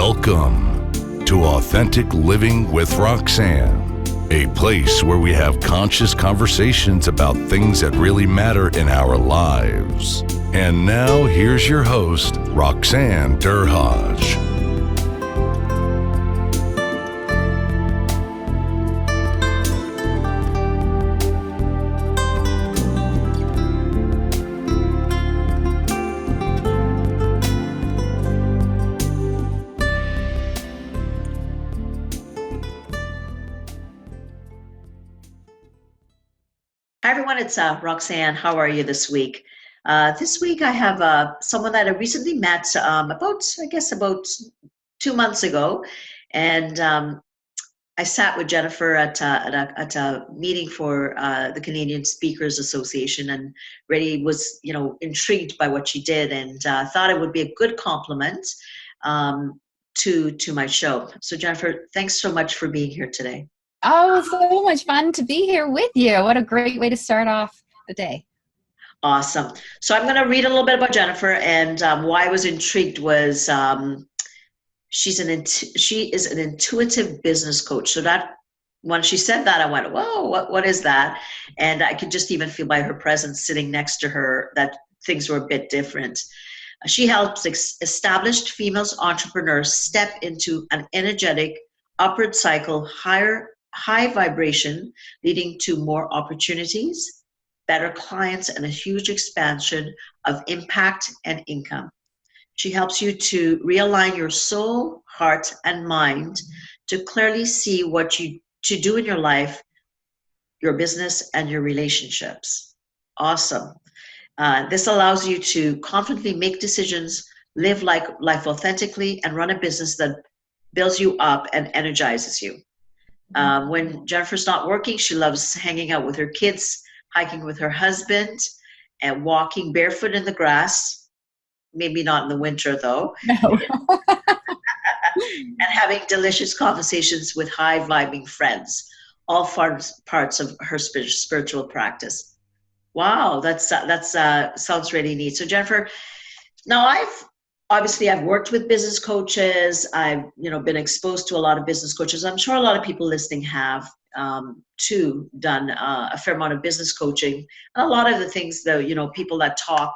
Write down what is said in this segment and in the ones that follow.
Welcome to Authentic Living with Roxanne, a place where we have conscious conversations about things that really matter in our lives. And now here's your host, Roxanne Derhaj. Hi, everyone. It's Roxanne. How are you this week? This week I have someone that I recently met about 2 months ago. And I sat with Jennifer at a meeting for the Canadian Speakers Association, and really was, intrigued by what she did, and thought it would be a good compliment to my show. So Jennifer, thanks so much for being here today. Oh, so much fun to be here with you. What a great way to start off the day. Awesome. So I'm going to read a little bit about Jennifer, and why I was intrigued was she is an intuitive business coach. So that when she said that, I went, whoa, what is that? And I could just even feel by her presence sitting next to her that things were a bit different. She helps established female entrepreneurs step into an energetic upward cycle, high vibration, leading to more opportunities, better clients, and a huge expansion of impact and income. She helps you to realign your soul, heart, and mind to clearly see what to do in your life, your business, and your relationships. Awesome. This allows you to confidently make decisions, live life authentically, and run a business that builds you up and energizes you. When Jennifer's not working, she loves hanging out with her kids, hiking with her husband, and walking barefoot in the grass. Maybe not in the winter, though. No. And having delicious conversations with high-vibing friends, all parts of her spiritual practice. Wow, that's sounds really neat. So Jennifer, now I've worked with business coaches. I've been exposed to a lot of business coaches. I'm sure a lot of people listening have too done a fair amount of business coaching. And a lot of the things that people that talk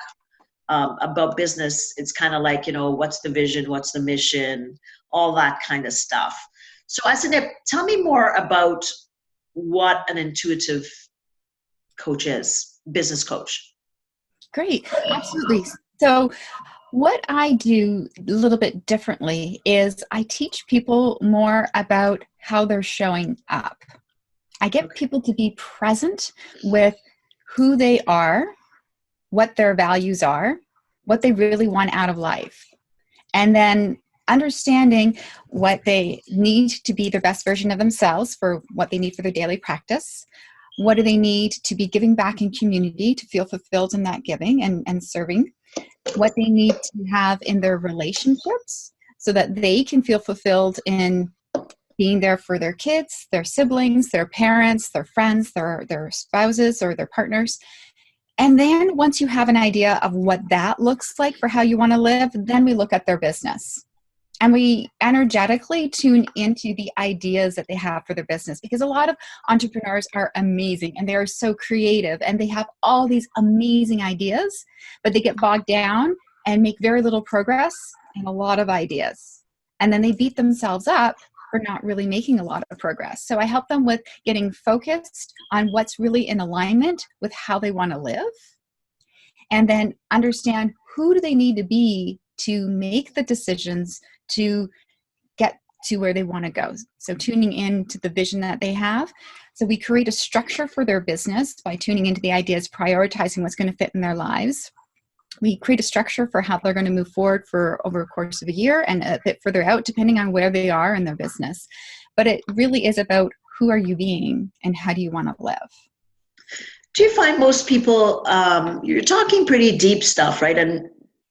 about business, it's kind of like what's the vision, what's the mission, all that kind of stuff. So tell me more about what an intuitive coach is, business coach. Great. Absolutely. So what I do a little bit differently is I teach people more about how they're showing up. I get people to be present with who they are, what their values are, what they really want out of life, and then understanding what they need to be their best version of themselves for what they need for their daily practice. What do they need to be giving back in community to feel fulfilled in that giving and serving? What they need to have in their relationships so that they can feel fulfilled in being there for their kids, their siblings, their parents, their friends, their spouses, or their partners. And then once you have an idea of what that looks like for how you want to live, then we look at their business. And we energetically tune into the ideas that they have for their business, because a lot of entrepreneurs are amazing and they are so creative and they have all these amazing ideas, but they get bogged down and make very little progress and a lot of ideas. And then they beat themselves up for not really making a lot of progress. So I help them with getting focused on what's really in alignment with how they want to live, and then understand who do they need to be to make the decisions to get to where they want to go. So tuning in to the vision that they have. So we create a structure for their business by tuning into the ideas, prioritizing what's going to fit in their lives. We create a structure for how they're going to move forward for over a course of a year and a bit further out, depending on where they are in their business. But it really is about who are you being and how do you want to live? Do you find most people, you're talking pretty deep stuff, right? And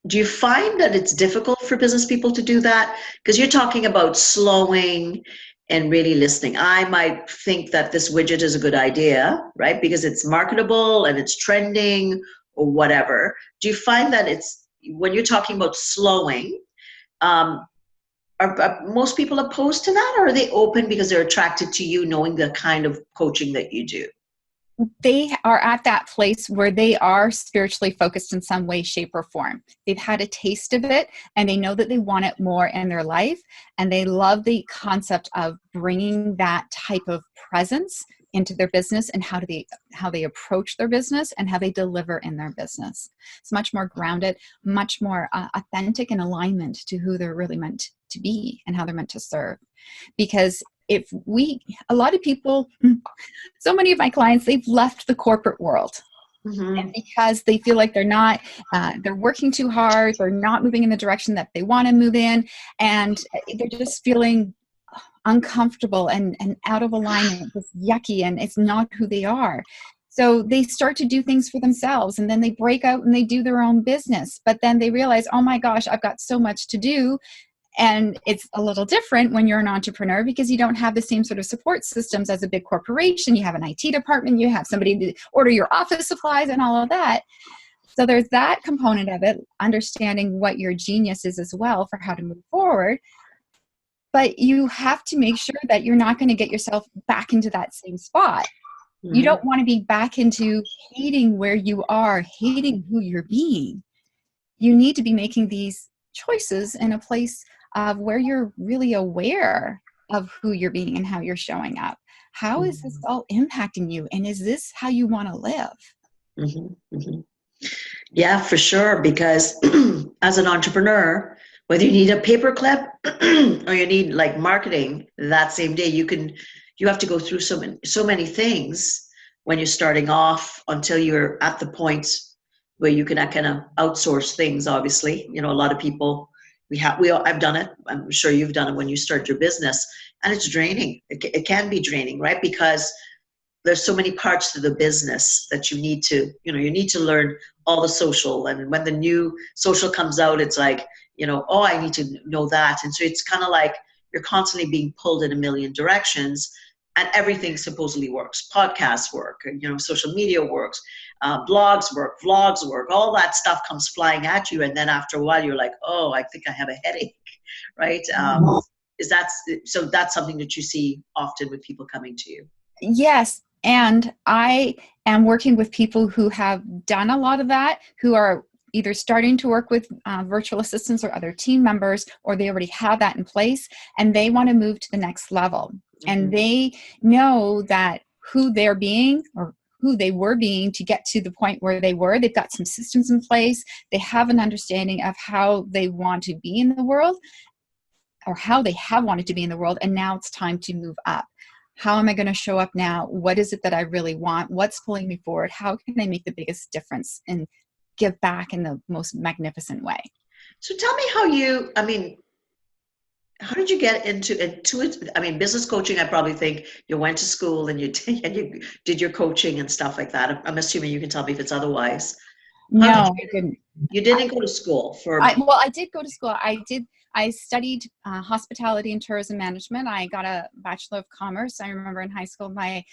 do you find that it's difficult for business people to do that? Because you're talking about slowing and really listening. I might think that this widget is a good idea, right? Because it's marketable and it's trending or whatever. Do you find that when you're talking about slowing, are most people opposed to that, or are they open because they're attracted to you knowing the kind of coaching that you do? They are at that place where they are spiritually focused in some way, shape, or form. They've had a taste of it and they know that they want it more in their life. And they love the concept of bringing that type of presence into their business and how they approach their business and how they deliver in their business. It's much more grounded, much more authentic in alignment to who they're really meant to be and how they're meant to serve. Because a lot of people, so many of my clients, they've left the corporate world. Mm-hmm. And because they feel like they're working too hard, they're not moving in the direction that they want to move in, and they're just feeling uncomfortable and out of alignment, just yucky, and it's not who they are. So they start to do things for themselves, and then they break out and they do their own business. But then they realize, oh my gosh, I've got so much to do. And it's a little different when you're an entrepreneur because you don't have the same sort of support systems as a big corporation. You have an IT department, you have somebody to order your office supplies and all of that. So there's that component of it, understanding what your genius is as well for how to move forward. But you have to make sure that you're not going to get yourself back into that same spot. Mm-hmm. You don't want to be back into hating where you are, hating who you're being. You need to be making these choices in a place of where you're really aware of who you're being and how you're showing up. How is this all impacting you? And is this how you want to live? Mm-hmm. Mm-hmm. Yeah, for sure. Because as an entrepreneur, whether you need a paperclip or you need like marketing that same day, you have to go through so many things when you're starting off until you're at the point where you can kind of outsource things. Obviously, a lot of people, I've done it. I'm sure you've done it when you start your business, and it's draining. It can be draining, right? Because there's so many parts to the business that you need to learn all the social. And when the new social comes out, it's like, oh, I need to know that. And so it's kind of like you're constantly being pulled in a million directions, and everything supposedly works. Podcasts work, social media works, blogs work, vlogs work, all that stuff comes flying at you. And then after a while, you're like, oh, I think I have a headache, right? So that's something that you see often with people coming to you. Yes. And I am working with people who have done a lot of that, who are either starting to work with virtual assistants or other team members, or they already have that in place and they want to move to the next level. Mm-hmm. And they know that who they're being or who they were being to get to the point where they were, they've got some systems in place. They have an understanding of how they want to be in the world or how they have wanted to be in the world. And now it's time to move up. How am I going to show up now? What is it that I really want? What's pulling me forward? How can I make the biggest difference and give back in the most magnificent way? So tell me how did you get into it? I mean, business coaching, I probably think you went to school and you did your coaching and stuff like that. I'm assuming you can tell me if it's otherwise. No, I didn't. You didn't go to school for... I did go to school. I studied hospitality and tourism management. I got a Bachelor of Commerce. I remember in high school, my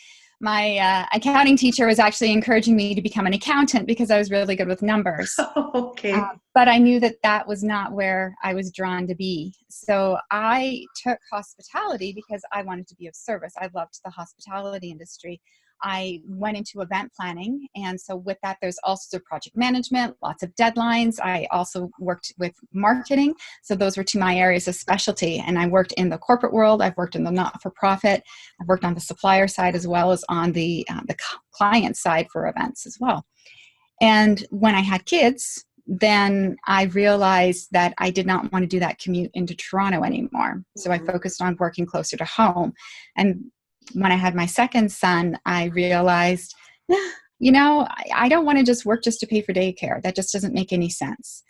accounting teacher was actually encouraging me to become an accountant because I was really good with numbers. Okay. But I knew that was not where I was drawn to be. So I took hospitality because I wanted to be of service. I loved the hospitality industry. I went into event planning. And so with that, there's also project management, lots of deadlines. I also worked with marketing. So those were two of my areas of specialty. And I worked in the corporate world. I've worked in the not-for-profit. I've worked on the supplier side as well as on the client side for events as well. And when I had kids, then I realized that I did not want to do that commute into Toronto anymore. So I focused on working closer to home. And when I had my second son, I realized, I don't want to just work just to pay for daycare. That just doesn't make any sense.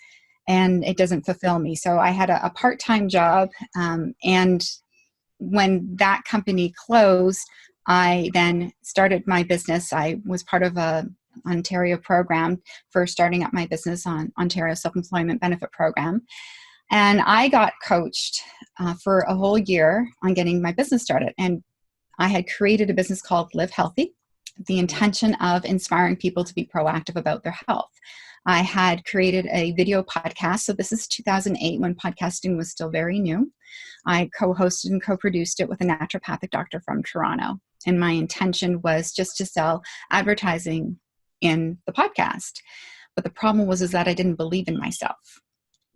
And it doesn't fulfill me. So I had a part-time job. And when that company closed, I then started my business. I was part of a Ontario program for starting up my business on Ontario Self-Employment Benefit Program. And I got coached for a whole year on getting my business started. And I had created a business called Live Healthy, the intention of inspiring people to be proactive about their health. I had created a video podcast. So this is 2008 when podcasting was still very new. I co-hosted and co-produced it with a naturopathic doctor from Toronto. And my intention was just to sell advertising in the podcast. But the problem was that I didn't believe in myself.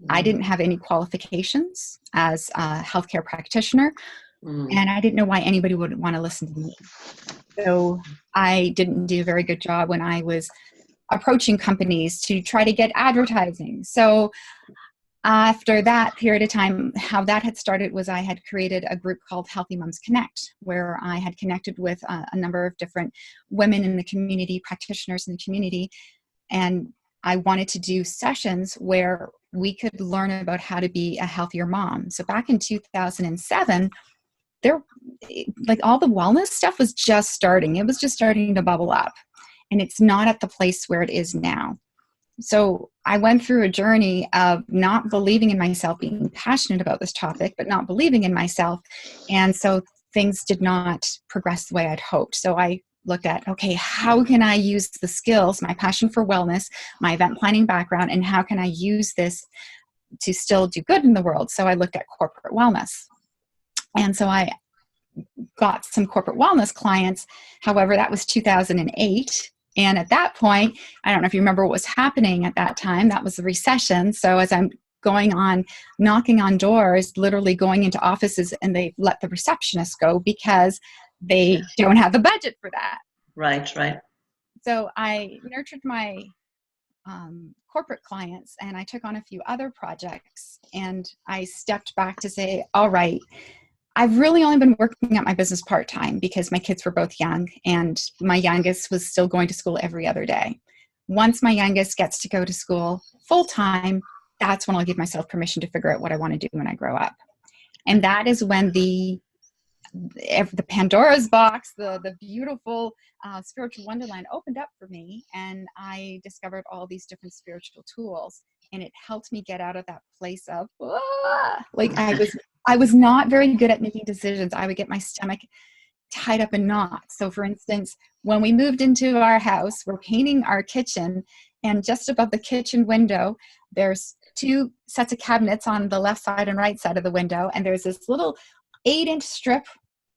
I didn't have any qualifications as a healthcare practitioner, and I didn't know why anybody would want to listen to me. So I didn't do a very good job when I was approaching companies to try to get advertising. So after that period of time, how that had started was I had created a group called Healthy Moms Connect, where I had connected with a number of different women in the community, practitioners in the community, and I wanted to do sessions where we could learn about how to be a healthier mom. So back in 2007, there, like, all the wellness stuff was just starting. It was just starting to bubble up, and it's not at the place where it is now. So I went through a journey of not believing in myself, being passionate about this topic, but not believing in myself. And so things did not progress the way I'd hoped. So I looked at, okay, how can I use the skills, my passion for wellness, my event planning background, and how can I use this to still do good in the world? So I looked at corporate wellness. And so I got some corporate wellness clients. However, that was 2008. And at that point, I don't know if you remember what was happening at that time. That was the recession. So as I'm going on, knocking on doors, literally going into offices, and they let the receptionist go because they don't have the budget for that. Right. So I nurtured my corporate clients, and I took on a few other projects, and I stepped back to say, all right, I've really only been working at my business part-time because my kids were both young, and my youngest was still going to school every other day. Once my youngest gets to go to school full-time, that's when I'll give myself permission to figure out what I want to do when I grow up. And that is when the Pandora's box, the beautiful spiritual wonderland opened up for me, and I discovered all these different spiritual tools, and it helped me get out of that place of like I was not very good at making decisions. I would get my stomach tied up in knots. So for instance, when we moved into our house, we're painting our kitchen, and just above the kitchen window, there's 2 sets of cabinets on the left side and right side of the window, and there's this little 8-inch strip,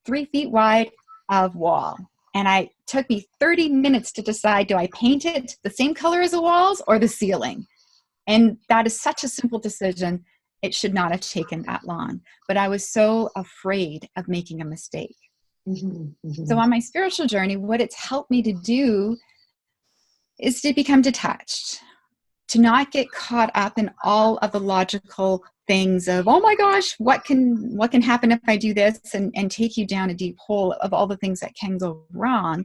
3 feet wide, of wall. And it took me 30 minutes to decide, do I paint it the same color as the walls or the ceiling? And that is such a simple decision. It should not have taken that long. But I was so afraid of making a mistake. So on my spiritual journey, what it's helped me to do is to become detached, to not get caught up in all of the logical things of, oh my gosh, what can happen if I do this, and take you down a deep hole of all the things that can go wrong,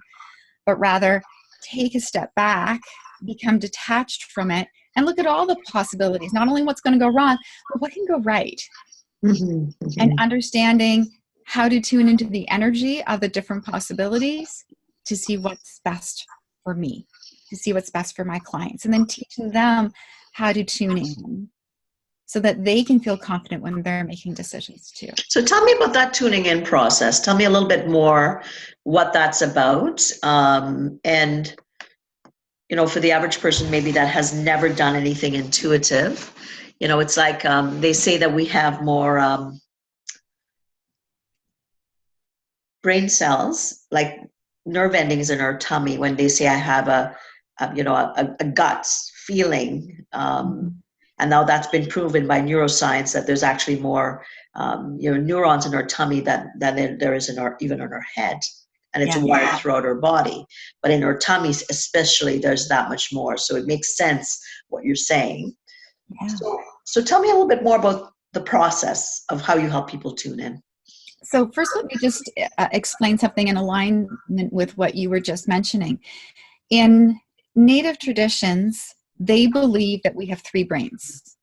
but rather take a step back, become detached from it, and look at all the possibilities, not only what's going to go wrong, but what can go right. And understanding how to tune into the energy of the different possibilities to see what's best for me, to see what's best for my clients, and then teaching them how to tune in so that they can feel confident when they're making decisions too. So tell me about that tuning in process. Tell me a little bit more what that's about. And, for the average person, maybe that has never done anything intuitive, it's like they say that we have more brain cells, like nerve endings in our tummy, when they say I have a gut feeling. And now that's been proven by neuroscience that there's actually more, neurons in our tummy than there is even in our head. And it's wired throughout our body. But in our tummies especially, there's that much more. So it makes sense what you're saying. Yeah. So tell me a little bit more about the process of how you help people tune in. So first, let me just explain something in alignment with what you were just mentioning. In Native traditions, they believe that we have 3 brains.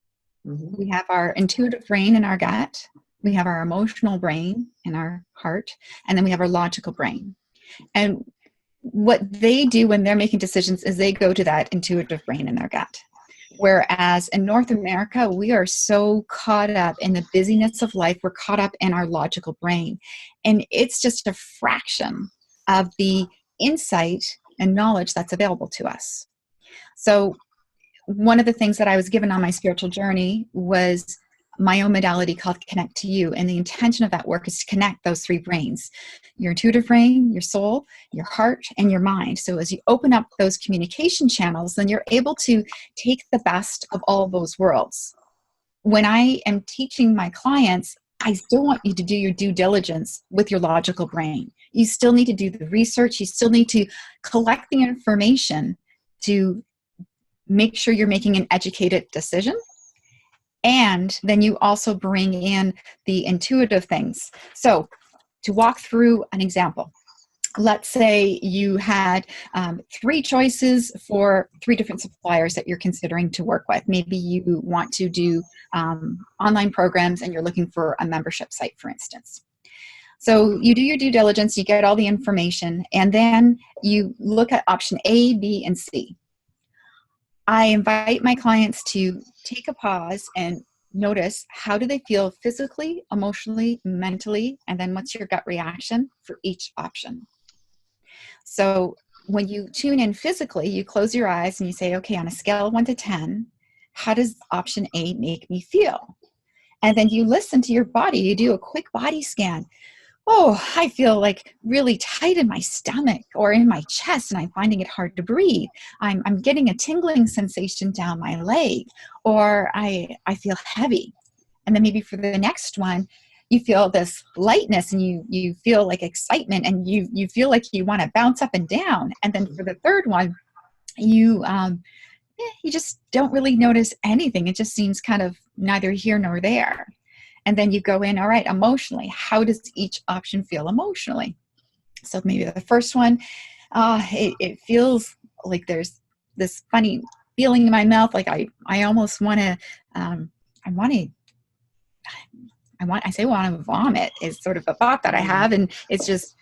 We have our intuitive brain in our gut, we have our emotional brain in our heart, and then we have our logical brain. And what they do when they're making decisions is they go to that intuitive brain in their gut. Whereas in North America, we are so caught up in the busyness of life, we're caught up in our logical brain. And it's just a fraction of the insight and knowledge that's available to us. So one of the things that I was given on my spiritual journey was my own modality called Connect to You. And the intention of that work is to connect those three brains, your intuitive brain, your soul, your heart, and your mind. So as you open up those communication channels, then you're able to take the best of all those worlds. When I am teaching my clients, I still want you to do your due diligence with your logical brain. You still need to do the research. You still need to collect the information to make sure you're making an educated decision. And then you also bring in the intuitive things. So to walk through an example, let's say you had 3 choices for 3 different suppliers that you're considering to work with. Maybe you want to do online programs and you're looking for a membership site, for instance. So you do your due diligence, you get all the information, and then you look at option A, B, and C. I invite my clients to take a pause and notice, how do they feel physically, emotionally, mentally, and then what's your gut reaction for each option. So when you tune in physically, you close your eyes and you say, okay, on a scale of 1 to 10, how does option A make me feel? And then you listen to your body. You do a quick body scan. Oh, I feel like really tight in my stomach or in my chest, and I'm finding it hard to breathe. I'm getting a tingling sensation down my leg, or I feel heavy. And then maybe for the next one, you feel this lightness and you feel like excitement, and you feel like you want to bounce up and down. And then for the third one, you just don't really notice anything. It just seems kind of neither here nor there. And then you go in, all right, emotionally, how does each option feel emotionally? So maybe the first one, it feels like there's this funny feeling in my mouth, like I almost want to, I want to vomit is sort of a thought that I have. And it's just,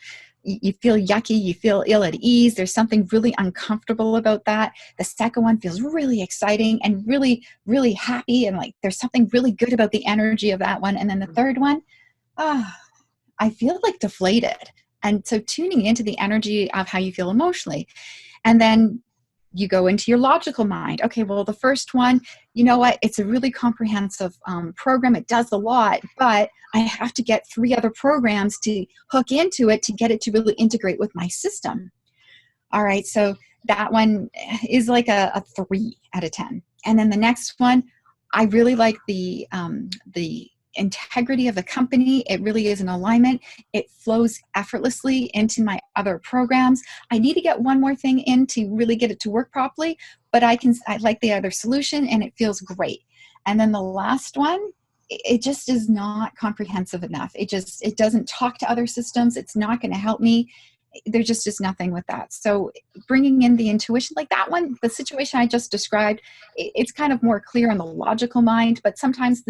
you feel yucky, you feel ill at ease. There's something really uncomfortable about that. The second one feels really exciting and really, really happy. And like, there's something really good about the energy of that one. And then the third one, I feel like deflated. And so tuning into the energy of how you feel emotionally. And then you go into your logical mind. Okay, well, the first one, you know what? It's a really comprehensive program. It does a lot, but I have to get 3 other programs to hook into it to get it to really integrate with my system. All right, so that one is like a 3 out of 10. And then the next one, I really like the integrity of the company. It really is an alignment. It flows effortlessly into my other programs. I need to get one more thing in to really get it to work properly, but I like the other solution and it feels great. And then the last one, it just is not comprehensive enough. It doesn't talk to other systems. It's not going to help me. There just is nothing with that. So bringing in the intuition, like that one, the situation I just described, it's kind of more clear on the logical mind, but sometimes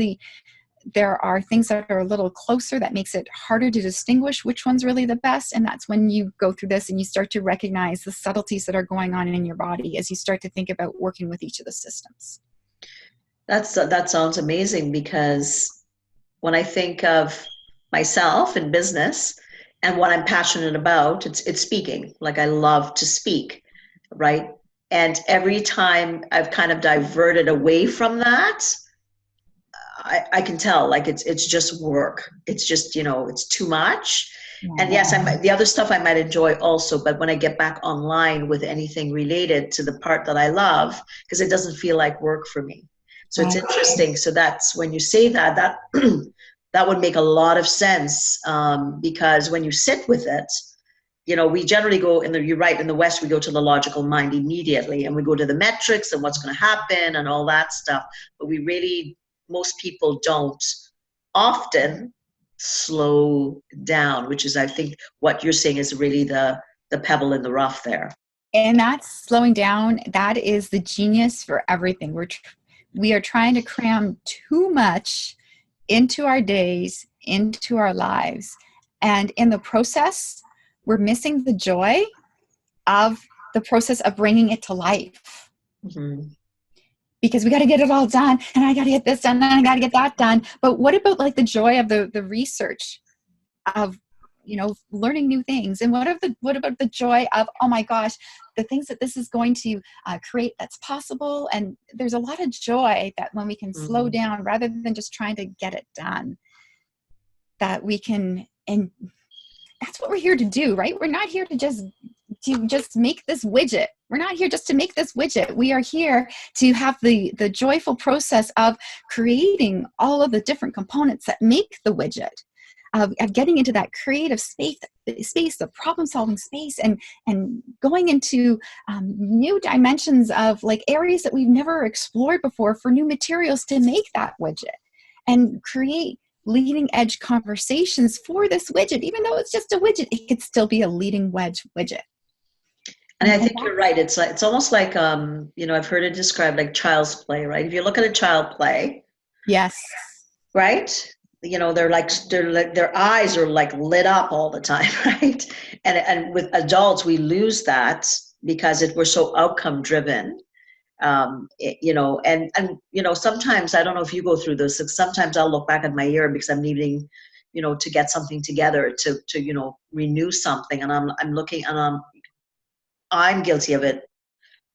there are things that are a little closer that makes it harder to distinguish which one's really the best. And that's when you go through this and you start to recognize the subtleties that are going on in your body as you start to think about working with each of the systems. That sounds amazing, because when I think of myself in business and what I'm passionate about, it's speaking. Like, I love to speak, right? And every time I've kind of diverted away from that, I can tell, like, it's just work. It's just, it's too much. Yeah. And yes, the other stuff I might enjoy also, but when I get back online with anything related to the part that I love, because it doesn't feel like work for me. So It's interesting. So that's when you say that that would make a lot of sense, because when you sit with it, we generally go you're right, in the West, we go to the logical mind immediately, and we go to the metrics and what's going to happen and all that stuff. But most people don't often slow down, which is, I think, what you're saying is really the pebble in the rough there. And that's slowing down. That is the genius for everything. We are trying to cram too much into our days, into our lives. And in the process, we're missing the joy of the process of bringing it to life. Mm-hmm. Because we got to get it all done, and I got to get this done, and I got to get that done. But what about like the joy of the research of learning new things. And what about the joy of, oh my gosh, the things that this is going to create that's possible. And there's a lot of joy that when we can slow down rather than just trying to get it done, that we can, and that's what we're here to do, right? We're not here to just make this widget. We're not here just to make this widget. We are here to have the joyful process of creating all of the different components that make the widget, of getting into that creative space, the problem-solving space, and going into new dimensions of like areas that we've never explored before for new materials to make that widget, and create leading edge conversations for this widget. Even though it's just a widget, it could still be a leading edge widget. And I think you're right. It's almost like, I've heard it described like child's play, right? If you look at a child play, yes, right? They're like their eyes are like lit up all the time, right? And with adults, we lose that because we're so outcome driven. Sometimes, I don't know if you go through this, sometimes I'll look back at my year because I'm needing, to get something together to renew something. And I'm looking, and I'm guilty of it.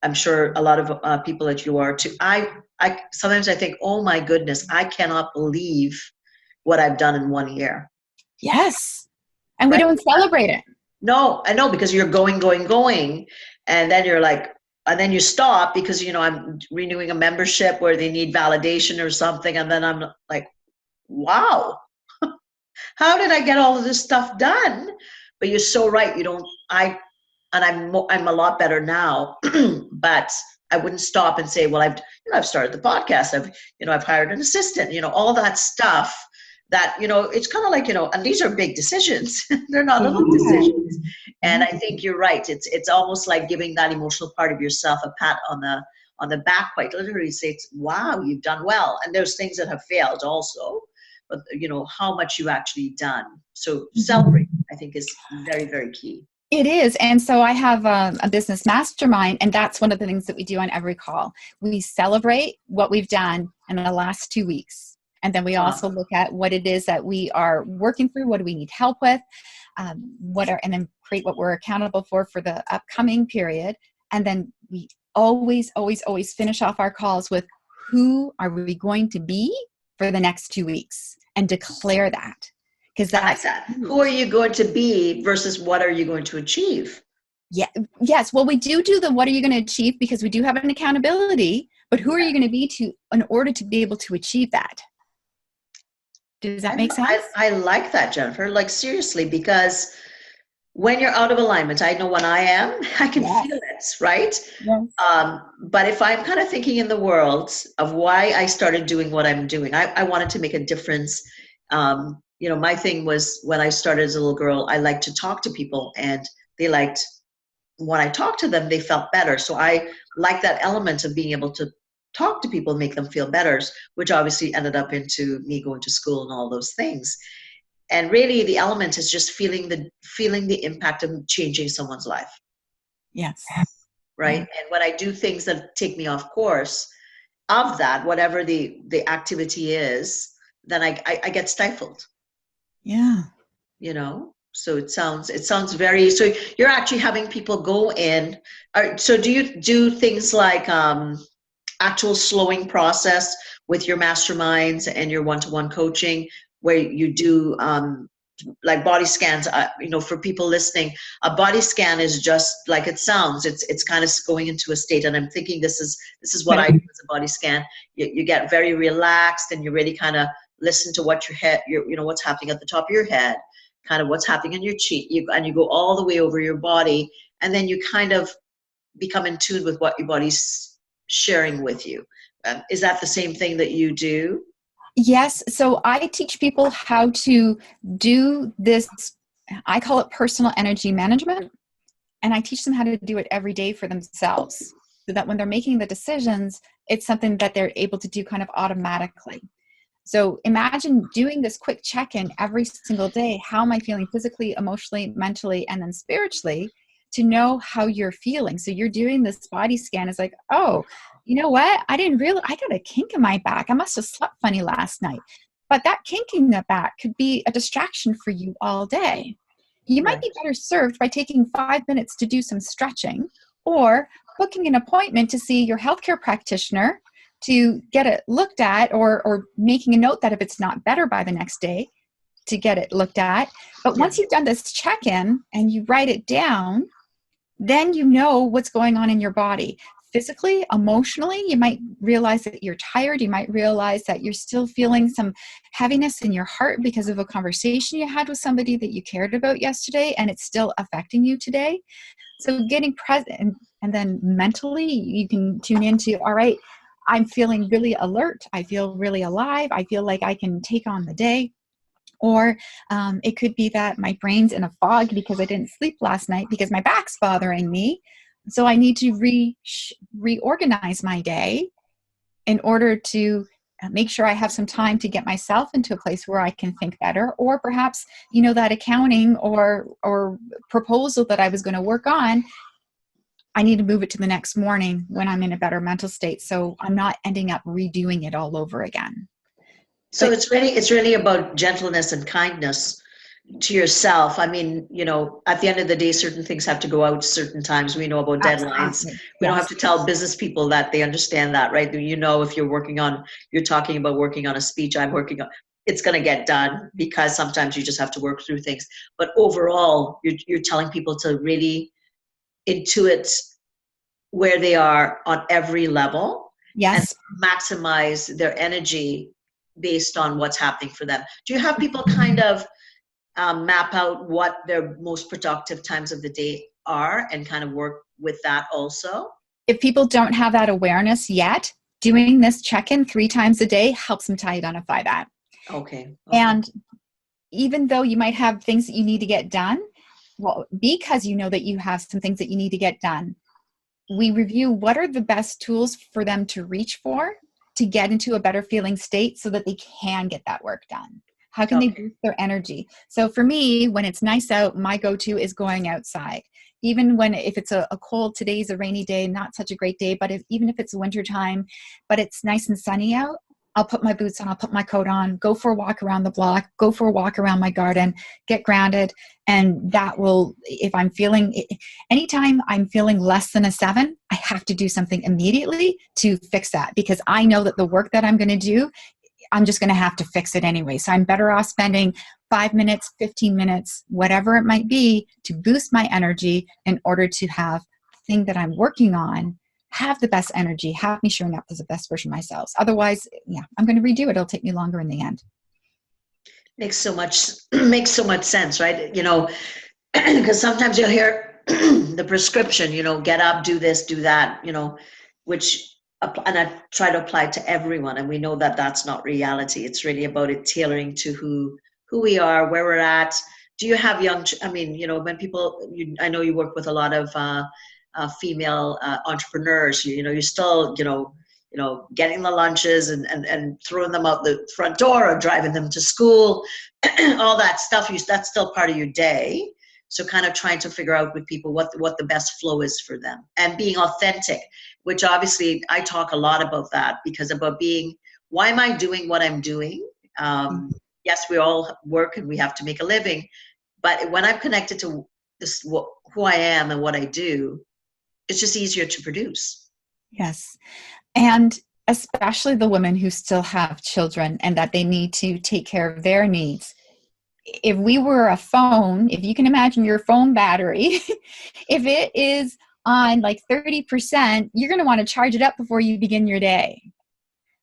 I'm sure a lot of people that you are too. I sometimes I think, oh my goodness, I cannot believe what I've done in 1 year. Yes. And right? We don't celebrate it. No, I know, because you're going. And then you're like, and then you stop because, I'm renewing a membership where they need validation or something. And then I'm like, wow, how did I get all of this stuff done? But you're so right. I'm a lot better now, but I wouldn't stop and say, well, I've started the podcast. I've hired an assistant, all that stuff that, it's kind of like, and these are big decisions. They're not little decisions. And I think you're right. It's almost like giving that emotional part of yourself a pat on the back, quite literally, say, wow, you've done well. And there's things that have failed also, but how much you've actually done. So celebrate, I think, is very, very key. It is. And so I have a business mastermind, and that's one of the things that we do on every call. We celebrate what we've done in the last 2 weeks. And then we also look at what it is that we are working through. What do we need help with? And then create what we're accountable for the upcoming period. And then we always, always, always finish off our calls with who are we going to be for the next 2 weeks, and declare that. Because that's that. Who are you going to be versus what are you going to achieve? Yeah. Yes. Well, we do the what are you going to achieve, because we do have an accountability, but who are you going to be in order to be able to achieve that? Does that make sense? I like that, Jennifer. Like, seriously, because when you're out of alignment, I know when I am, I can feel it, right? Yes. But if I'm kind of thinking in the world of why I started doing what I'm doing, I wanted to make a difference. My thing was, when I started as a little girl, I liked to talk to people, and they liked when I talked to them, they felt better. So I like that element of being able to talk to people and make them feel better, which obviously ended up into me going to school and all those things. And really the element is just feeling the impact of changing someone's life. Yes. Right. And when I do things that take me off course of that, whatever the activity is, then I get stifled. Yeah. So it sounds very, so you're actually having people go in. So do you do things like actual slowing process with your masterminds and your one-to-one coaching, where you do like body scans? For people listening, a body scan is just like it sounds. It's kind of going into a state, and I'm thinking this is what I do as a body scan. You get very relaxed, and you really kind of listen to what your head, what's happening at the top of your head, kind of what's happening in your cheek, and you go all the way over your body, and then you kind of become in tune with what your body's sharing with you. Is that the same thing that you do? Yes. So I teach people how to do this. I call it personal energy management. And I teach them how to do it every day for themselves, so that when they're making the decisions, it's something that they're able to do kind of automatically. So imagine doing this quick check-in every single day. How am I feeling physically, emotionally, mentally, and then spiritually, to know how you're feeling? So you're doing this body scan. It's like, oh, you know what? I didn't realize I got a kink in my back. I must have slept funny last night. But that kink in the back could be a distraction for you all day. You might Right. be better served by taking 5 minutes to do some stretching, or booking an appointment to see your healthcare practitioner to get it looked at, or making a note that if it's not better by the next day, to get it looked at. But Yeah. once you've done this check-in and you write it down, then you know what's going on in your body. Physically, emotionally, you might realize that you're tired. You might realize that you're still feeling some heaviness in your heart because of a conversation you had with somebody that you cared about yesterday, and it's still affecting you today. So getting present, and then mentally, you can tune into, all right, I'm feeling really alert. I feel really alive. I feel like I can take on the day. Or it could be that my brain's in a fog because I didn't sleep last night because my back's bothering me. So I need to reorganize my day in order to make sure I have some time to get myself into a place where I can think better. Or perhaps, that accounting or proposal that I was going to work on, I need to move it to the next morning when I'm in a better mental state, so I'm not ending up redoing it all over again. So But it's really about gentleness and kindness to yourself. I mean, at the end of the day, certain things have to go out certain times. We know about deadlines. absolutely, We don't have yes. to tell business people that. They understand that, right? If you're talking about working on a speech, it's going to get done, because sometimes you just have to work through things. But overall, you're telling people to really intuit where they are on every level and Yes. maximize their energy based on what's happening for them. Do you have people kind of map out what their most productive times of the day are and kind of work with that also? If people don't have that awareness yet, doing this check-in 3 times a day helps them identify that. Okay. And even though you might have things that you need to get done, well, because you know that you have some things that you need to get done, we review what are the best tools for them to reach for to get into a better feeling state so that they can get that work done. How can they Okay. boost their energy? So for me, when it's nice out, my go-to is going outside. Even if it's a cold, today's a rainy day, not such a great day, but even if it's wintertime, but it's nice and sunny out, I'll put my boots on, I'll put my coat on, go for a walk around the block, go for a walk around my garden, get grounded. And that will, anytime I'm feeling less than a 7, I have to do something immediately to fix that, because I know that the work that I'm going to do, I'm just going to have to fix it anyway. So I'm better off spending 5 minutes, 15 minutes, whatever it might be, to boost my energy in order to have the thing that I'm working on have the best energy, have me showing up as the best version of myself. Otherwise, I'm going to redo it. It'll take me longer in the end. Makes so much sense, right? Because sometimes you'll hear the prescription, get up, do this, do that, which, and I try to apply to everyone. And we know that that's not reality. It's really about it tailoring to who we are, where we're at. Do you have when people, I know you work with a lot of female entrepreneurs, you're still, getting the lunches and throwing them out the front door or driving them to school, all that stuff, that's still part of your day. So kind of trying to figure out with people what the best flow is for them, and being authentic, which obviously I talk a lot about that, because about why am I doing what I'm doing? Yes, we all work and we have to make a living, but when I'm connected to who I am and what I do, it's just easier to produce. Yes. And especially the women who still have children and that they need to take care of their needs. If we were a phone, if you can imagine your phone battery, if it is on like 30%, you're going to want to charge it up before you begin your day.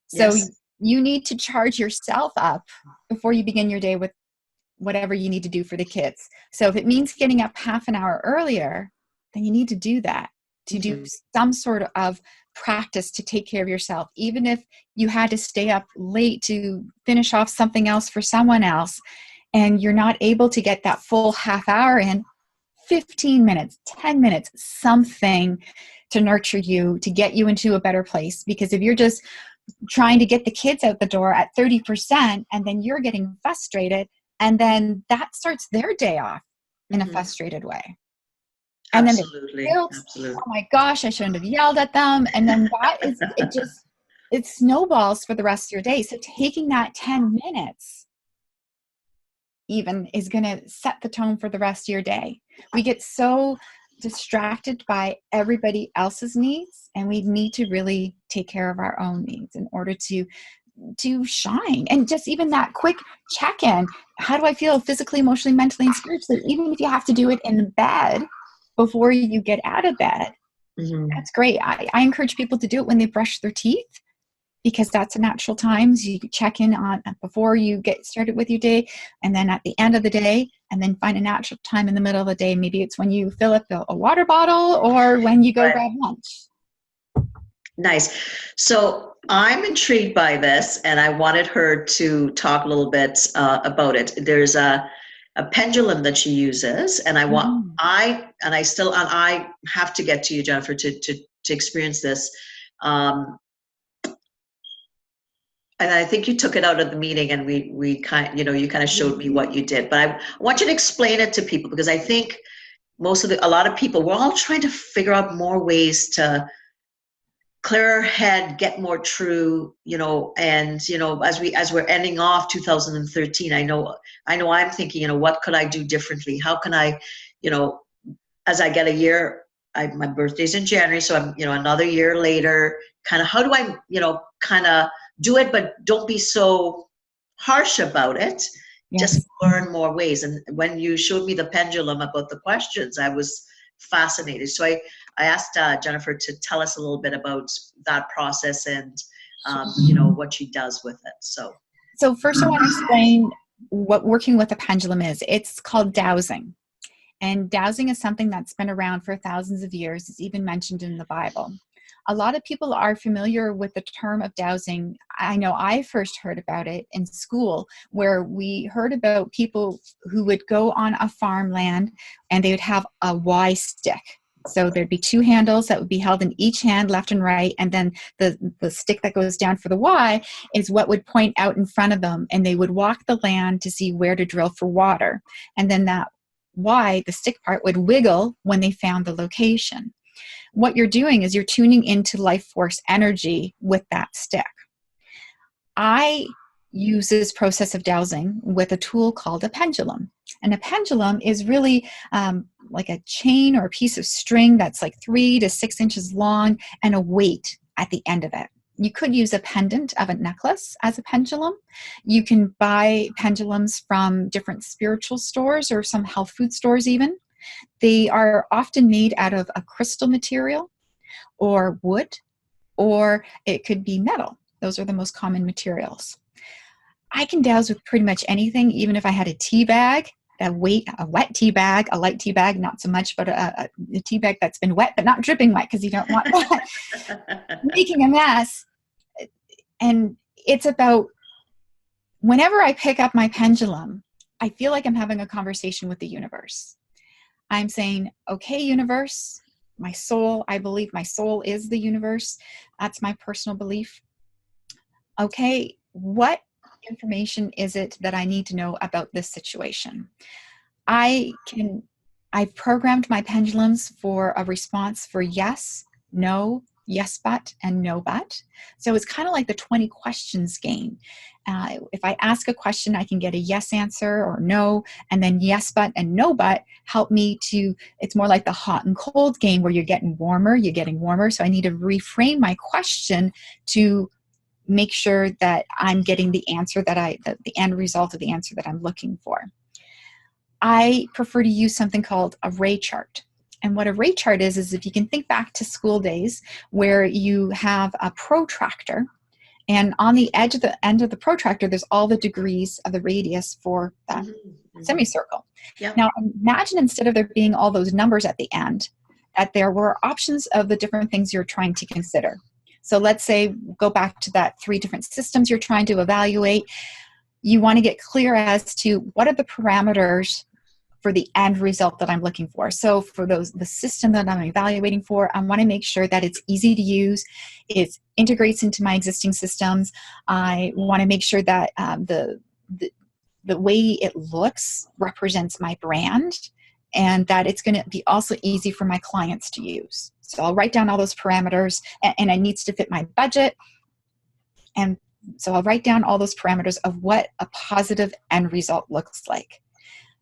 So Yes. you need to charge yourself up before you begin your day with whatever you need to do for the kids. So if it means getting up half an hour earlier, then you need to do that, to do some sort of practice to take care of yourself. Even if you had to stay up late to finish off something else for someone else, and you're not able to get that full half hour in, 15 minutes, 10 minutes, something to nurture you, to get you into a better place. Because if you're just trying to get the kids out the door at 30%, and then you're getting frustrated, and then that starts their day off in a frustrated way. And Absolutely. then Absolutely. oh my gosh, I shouldn't have yelled at them. And then it snowballs for the rest of your day. So taking that 10 minutes even is going to set the tone for the rest of your day. We get so distracted by everybody else's needs, and we need to really take care of our own needs in order to shine. And just even that quick check-in, how do I feel physically, emotionally, mentally, and spiritually, even if you have to do it in bed before you get out of bed. That's great. I encourage people to do it when they brush their teeth, because that's a natural time. So you check in on before you get started with your day, and then at the end of the day, and then find a natural time in the middle of the day. Maybe it's when you fill up a water bottle, or when you go grab lunch. Nice. So I'm intrigued by this, and I wanted her to talk a little bit about it. There's a pendulum that she uses, and I have to get to you, Jennifer, to experience this. And I think you took it out of the meeting, and we kind, you kind of showed me what you did. But I want you to explain it to people, because I think a lot of people, we're all trying to figure out more ways to clear our head, get more true, and as we're ending off 2013, I know I'm thinking, what could I do differently? How can I, as I get a year, my birthday's in January, so I'm, another year later, kind of, how do I, kind of do it, but don't be so harsh about it. Yes. Just learn more ways. And when you showed me the pendulum about the questions, I was fascinated. So I asked Jennifer to tell us a little bit about that process and, what she does with it. So first I want to explain what working with a pendulum is. It's called dowsing. And dowsing is something that's been around for thousands of years. It's even mentioned in the Bible. A lot of people are familiar with the term of dowsing. I know I first heard about it in school, where we heard about people who would go on a farmland and they would have a Y stick. So there'd be two handles that would be held in each hand, left and right, and then the stick that goes down for the Y is what would point out in front of them, and they would walk the land to see where to drill for water. And then that Y, the stick part, would wiggle when they found the location. What you're doing is you're tuning into life force energy with that stick. I use this process of dowsing with a tool called a pendulum. And a pendulum is really like a chain or a piece of string that's like 3 to 6 inches long and a weight at the end of it. You could use a pendant of a necklace as a pendulum. You can buy pendulums from different spiritual stores or some health food stores even. They are often made out of a crystal material or wood, or it could be metal. Those are the most common materials. I can douse with pretty much anything, even if I had a tea bag, a wet tea bag, a light tea bag, not so much, but a tea bag that's been wet, but not dripping wet, because you don't want that making a mess. And it's about, whenever I pick up my pendulum, I feel like I'm having a conversation with the universe. I'm saying, okay, universe, my soul, I believe my soul is the universe. That's my personal belief. Okay, what information is it that I need to know about this situation? I've programmed my pendulums for a response for yes, no, yes but, and no but. So it's kind of like the 20 questions game. If I ask a question, I can get a yes answer or no, and then yes but and no but help me to, it's more like the hot and cold game where you're getting warmer. So I need to reframe my question to make sure that I'm getting the answer the end result of the answer that I'm looking for. I prefer to use something called a ray chart. And what a ray chart is if you can think back to school days where you have a protractor, and on the end of the protractor, there's all the degrees of the radius for that semicircle. Yep. Now, imagine instead of there being all those numbers at the end, that there were options of the different things you're trying to consider. So let's say, go back to that 3 different systems you're trying to evaluate. You want to get clear as to what are the parameters for the end result that I'm looking for. So for the system that I'm evaluating for, I want to make sure that it's easy to use, it integrates into my existing systems. I want to make sure that the way it looks represents my brand, and that it's going to be also easy for my clients to use. So I'll write down all those parameters, and it needs to fit my budget. And So I'll write down all those parameters of what a positive end result looks like.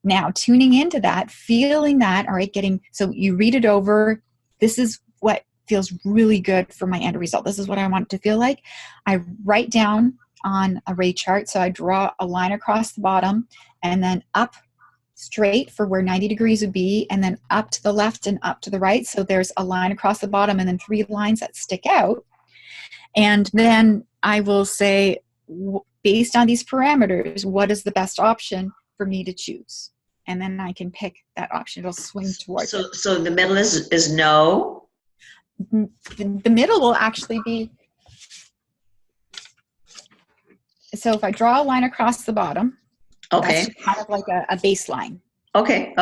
Now, tuning into that, feeling that, all right, so you read it over. This is what feels really good for my end result. This is what I want it to feel like. I write down on a ray chart. So I draw a line across the bottom and then up straight for where 90 degrees would be, and then up to the left and up to the right. So there's a line across the bottom and then 3 lines that stick out. And then I will say, based on these parameters, what is the best option for me to choose? And then I can pick that option. It'll swing towards it. So the middle is no? The middle will actually be, so if I draw a line across the bottom, Okay. that's kind of like a baseline. Okay.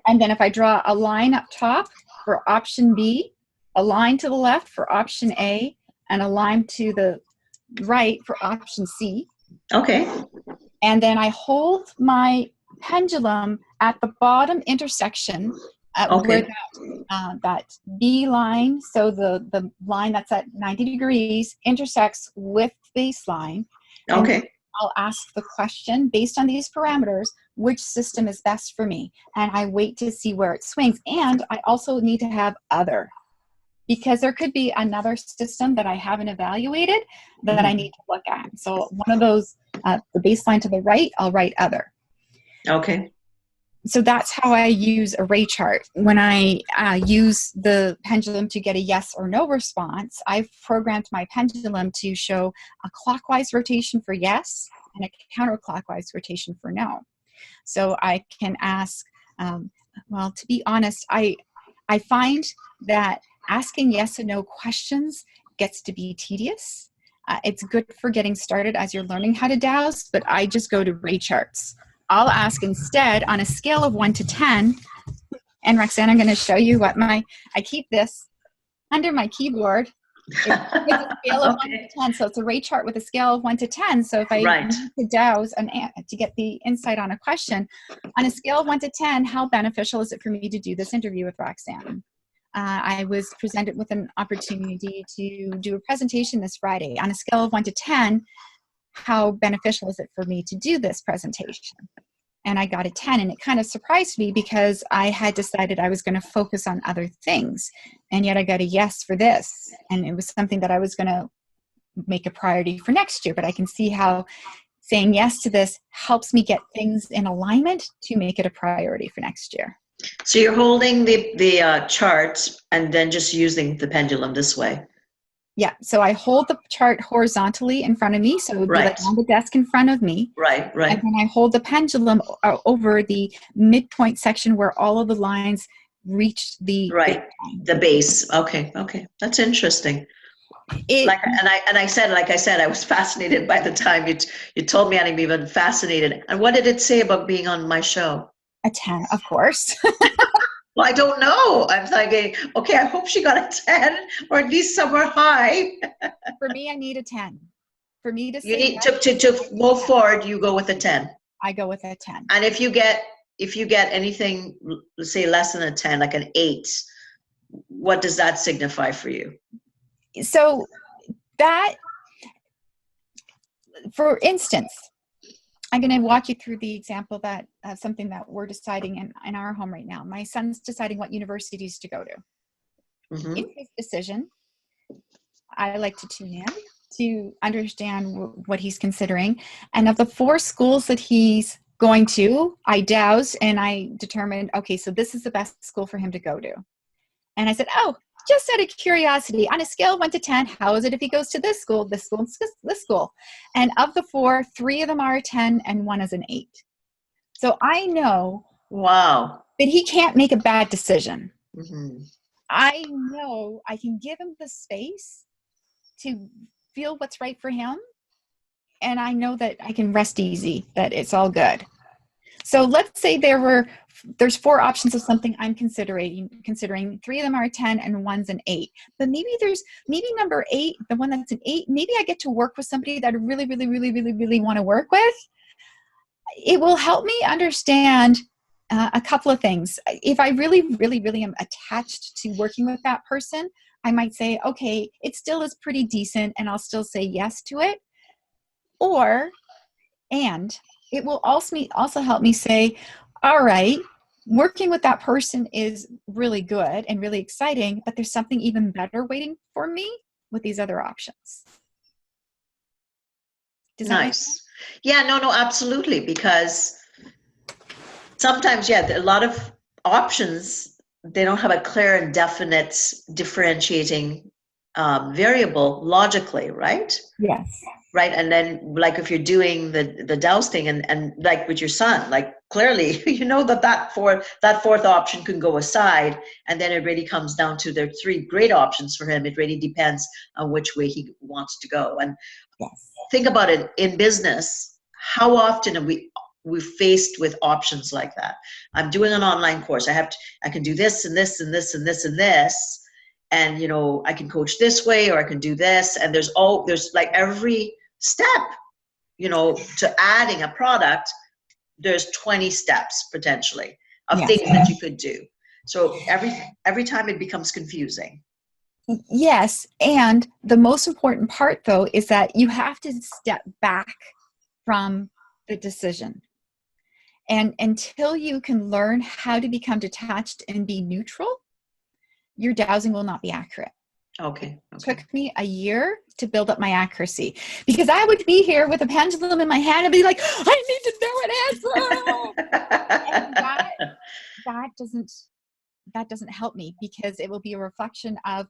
And then if I draw a line up top for option B, a line to the left for option A, and a line to the right for option C. Okay. And then I hold my pendulum at the bottom intersection where that B line, so the line that's at 90 degrees, intersects with baseline. Okay. I'll ask the question, based on these parameters, which system is best for me? And I wait to see where it swings. And I also need to have other, because there could be another system that I haven't evaluated that I need to look at. So one of those, the baseline to the right, I'll write other. Okay. So that's how I use a ray chart. When I use the pendulum to get a yes or no response, I've programmed my pendulum to show a clockwise rotation for yes and a counterclockwise rotation for no. So I can ask, well, to be honest, I find that asking yes and no questions gets to be tedious. It's good for getting started as you're learning how to dowse, but I just go to ray charts. I'll ask instead on a scale of 1 to 10, and Roxanne, I'm going to show you what I keep this under my keyboard. It's a scale of 1 to 10, so it's a ray chart with a scale of 1 to 10. So if I need to dowse to get the insight on a question, on a scale of 1 to 10, how beneficial is it for me to do this interview with Roxanne? I was presented with an opportunity to do a presentation this Friday. On a scale of 1 to 10, how beneficial is it for me to do this presentation? And I got a 10, and it kind of surprised me because I had decided I was going to focus on other things, and yet I got a yes for this, and it was something that I was going to make a priority for next year. But I can see how saying yes to this helps me get things in alignment to make it a priority for next year. So you're holding the chart and then just using the pendulum this way. Yeah, so I hold the chart horizontally in front of me, so it would be like on the desk in front of me. Right. And then I hold the pendulum over the midpoint section where all of the lines reach the the base. Okay, that's interesting. Like I said, I was fascinated by the time you told me. I'm even fascinated. And what did it say about being on my show? A 10, of course. Well, I don't know. I'm thinking, okay, I hope she got a 10 or at least somewhere high. For me, I need a 10. For me to say you need to move forward, you go with a 10. I go with a 10. And if you get anything, let's say less than a 10, like an 8, what does that signify for you? So that, for instance, I'm going to walk you through the example that something that we're deciding in our home right now. My son's deciding what universities to go to. Mm-hmm. In his decision, I like to tune in to understand what he's considering. And of the 4 schools that he's going to, I dowsed and I determined, okay, so this is the best school for him to go to. And I said, oh, just out of curiosity, on a scale of 1 to 10, how is it if he goes to this school, this school, this school? And of the 4, 3 of them are a 10 and 1 is an 8. So I know that he can't make a bad decision. Mm-hmm. I know I can give him the space to feel what's right for him. And I know that I can rest easy, that it's all good. So let's say there's 4 options of something I'm considering. 3 of them are a 10 and 1's an 8. But maybe number 8, the one that's an 8, maybe I get to work with somebody that I really, really, really, really, really want to work with. It will help me understand a couple of things. If I really, really, really am attached to working with that person, I might say, okay, it still is pretty decent and I'll still say yes to it. And it will also help me say, all right, working with that person is really good and really exciting, but there's something even better waiting for me with these other options. Does that make sense? Nice. Yeah, no, absolutely. Because sometimes, yeah, a lot of options, they don't have a clear and definite differentiating variable logically, right? Yes. Right. And then, like, if you're doing the dousing and like with your son, like, clearly, that fourth option can go aside. And then it really comes down to there are three great options for him. It really depends on which way he wants to go. And Yes. think about it in business. How often are we're faced with options like that? I'm doing an online course. I can do this and this and this and this and this. And, I can coach this way, or I can do this. And there's like every step, to adding a product, there's 20 steps potentially of Yes. things that you could do. So every time it becomes confusing. Yes. And the most important part, though, is that you have to step back from the decision. And until you can learn how to become detached and be neutral, your dowsing will not be accurate. Okay. It took me a year to build up my accuracy, because I would be here with a pendulum in my hand and be like, I need to know an answer. And that doesn't help me, because it will be a reflection of,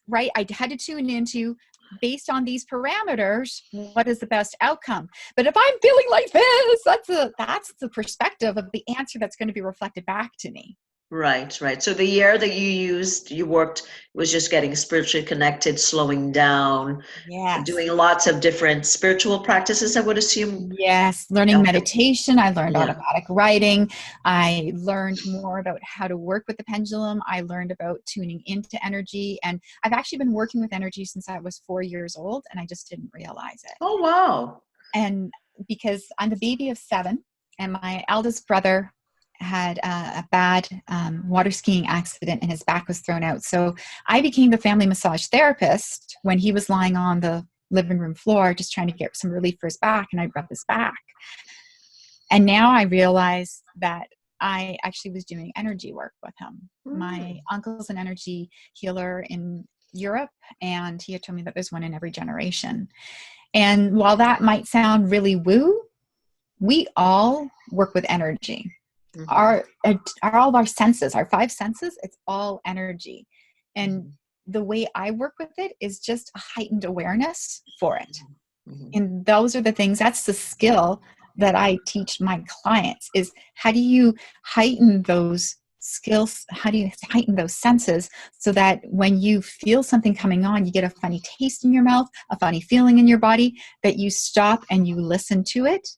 right, I had to tune into, based on these parameters, what is the best outcome. But if I'm feeling like this, that's the perspective of the answer that's going to be reflected back to me. Right. So the year that you worked was just getting spiritually connected, slowing down, Yes. doing lots of different spiritual practices, I would assume. Yes. Learning meditation. I learned Yeah. automatic writing. I learned more about how to work with the pendulum. I learned about tuning into energy. And I've actually been working with energy since I was 4 years old, and I just didn't realize it. Oh, wow. And because I'm the baby of 7, and my eldest brother had a bad water skiing accident and his back was thrown out. So I became the family massage therapist when he was lying on the living room floor, just trying to get some relief for his back, and I rubbed his back. And now I realize that I actually was doing energy work with him. My uncle's an energy healer in Europe, and he had told me that there's one in every generation. And while that might sound really woo, we all work with energy. All of our senses, our 5 senses, it's all energy. And the way I work with it is just a heightened awareness for it. And those are the things, that's the skill that I teach my clients, is how do you heighten those skills? How do you heighten those senses so that when you feel something coming on, you get a funny taste in your mouth, a funny feeling in your body, that you stop and you listen to it.